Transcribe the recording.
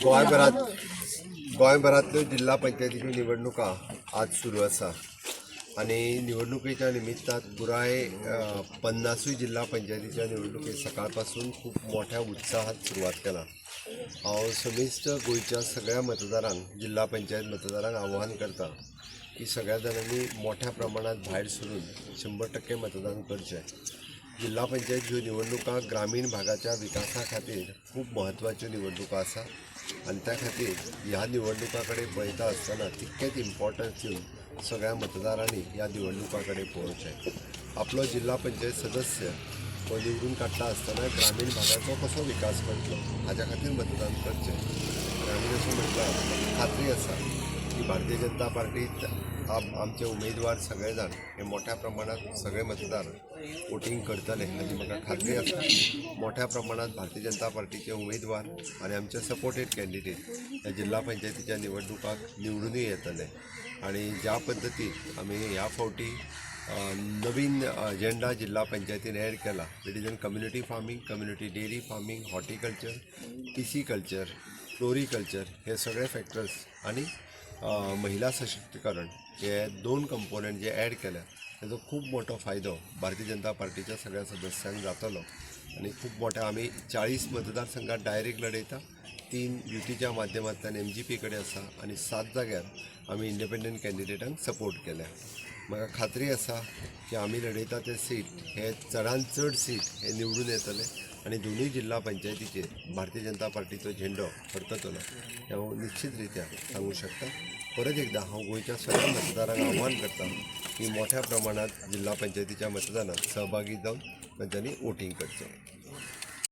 गोंयभरांतल्यो जिल्हा पंचायतीच्यो निवडणुका आज सुरू आसा आणि निवडणुकीच्या निमित्तात पुराय 50 जिल्हा पंचायतीच्या निवडणुके सकाळपासून खूप मोठ्या उत्साहात सुरुवात केला। हांव समेस्त गोंयच्या सगळ्या मतदारांक जिल्हा पंचायत मतदारांक आव्हान करता की सगळ्या जाणांनी मोठ्या प्रमाणात भायर सरून 100% मतदान करचें। जिल्हा पंचायत ह्यो निवडणुका ग्रामीण भागाच्या विकासा खातीर खूप म्हत्वाच्यो निवडणुका आसा आणि त्या खातीर ह्या निवडणुका कडेन पळयता आसतना तितकेच इम्पॉर्टन्स दिवन सगळ्या मतदारांनी ह्या निवडणुका कडेन पळोवचें। आपलो जिल्हा पंचायत सदस्य हो निवडून काडटा आसतना ग्रामीण भागाचो कसो विकास करतलो हाच्या खातीर मतदान करचें। आनी आमी जशें म्हटलां खात्री आसा की भारतीय जनता पार्टीत आमचे उमेदवार सगळे जाण हे मोठ्या प्रमाणात सगळे मतदार वोटिंग करतले हाची म्हाका खात्री आसा। मोठ्या प्रमाणात भारतीय जनता पार्टीचे उमेदवार आणि आमचे सपोर्टेड कॅन्डिडेट ह्या जिल्हा पंचायतीच्या निवडणुकाक निवडूनय येतले आणि ज्या पद्दतीन आमी ह्या फावटी नवीन अजेंडा जिल्हा पंचायतीन एड केला religion community farming, community dairy farming, horticulture, pisciculture, floriculture हे सगळे फॅक्टर्स आणि महिला सशक्तीकरण हे 2 कंपोनंट जे ॲड केल्या ताजो खूप मोठो फायदो भारतीय जनता पार्टीच्या सगळ्या सदस्यांक जातलो आणि खूप मोठ्या आमी 40 मतदारसंघात डायरेक्ट लढयता, 3 युतीच्या माध्यमांतल्यान MGP कडेन आसा आणि 7 जाग्यार आमी इंडिपेंडंट कॅन्डिडेटांक सपोर्ट केल्या। म्हाका खात्री आसा की आमी लढयता ते सीट हे चडांत चड सीट हे निवडून येतले आणि दोनूय जिल्हा पंचायतीचेर भारतीय जनता पार्टीचो झेंडो फडकतलो हें हांव निश्चित रित्या सांगू शकता। परत एकदा हांव गोंयच्या सगळ्या मतदारांक आव्हान करता की मोठ्या प्रमाणात जिल्हा पंचायतीच्या मतदानात सहभागी जावन तांच्यांनी वोटिंग करचें।